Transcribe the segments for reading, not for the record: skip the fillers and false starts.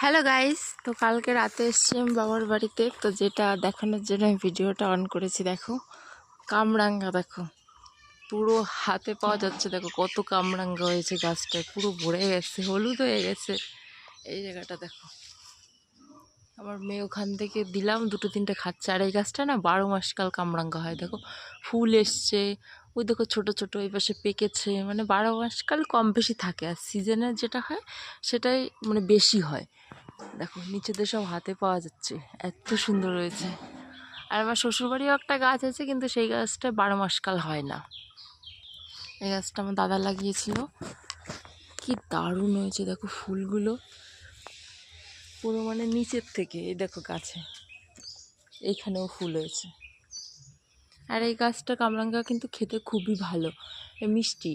Hello guys, তো কালকে রাতে এসেছি আমি বাবার বাড়িতে। তো যেটা দেখানোর জন্য আমি ভিডিওটা অন করেছি। দেখো কামরাঙ্গা, দেখো পুরো হাতে পাওয়া যাচ্ছে। দেখো কত কামরাঙ্গা হয়েছে, গাছটায় পুরো ভরে গেছে, হলুদ হয়ে গেছে। এই জায়গাটা দেখো, আমার মেয়ে ওখান থেকে দিলাম, দুটো তিনটে খাচ্ছে। আর এই গাছটা না 12 মাস কাল কামরাঙ্গা হয়। দেখো ফুল এসছে, ওই দেখো ছোট ছোট ওই পাশে পেকেছে। মানে 12 মাস কাল কম বেশি থাকে, আর সিজনের যেটা হয় সেটাই মানে বেশি হয়। দেখো নিচেতে সব হাতে পাওয়া যাচ্ছে, এত সুন্দর হয়েছে। আর আমার শ্বশুরবাড়িও একটা গাছ আছে, কিন্তু সেই গাছটা 12 মাস কাল হয় না। এই গাছটা আমার দাদা লাগিয়েছিল, কি দারুণ হয়েছে। দেখো ফুলগুলো পুরো মানে নিচের থেকে, এই দেখো গাছে এইখানেও ফুল হয়েছে। আর এই গাছটা কামরাঙ্গা কিন্তু খেতে খুবই ভালো, মিষ্টি।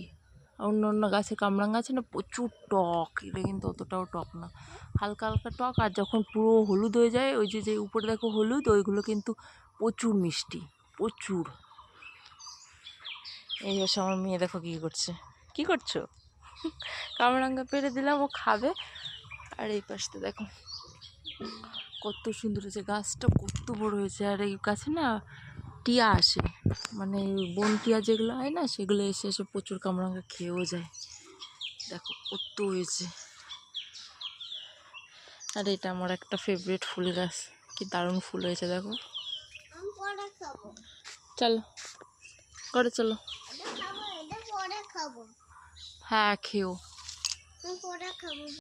অন্য অন্য গাছে কামরাঙ্গা আছে না, প্রচুর টক, এটা কিন্তু অতটাও টক না, হালকা হালকা টক। আর যখন পুরো হলুদ হয়ে যায়, ওই যে যে উপরে দেখো হলুদ, ওইগুলো কিন্তু প্রচুর মিষ্টি, প্রচুর। এই হচ্ছে আমার মেয়ে, দেখো কী করছে। কী করছো? কামরাঙ্গা পেড়ে দিলাম, ও খাবে। আর এই পাশটা দেখো কত সুন্দর হয়েছে, গাছটা কত বড় হয়েছে। আর এই গাছে না টিয়া আসে, মানে বন টিয়া যেগুলো হয় না, সেগুলো এসে এসে প্রচুর কামরাঙ্গা খেয়েও যায়। দেখো কত হয়েছে। আর এটা আমার একটা ফেভারিট ফুল গাছ, কি দারুণ ফুল হয়েছে দেখো। চলো করে চলো। হ্যাঁ খেও।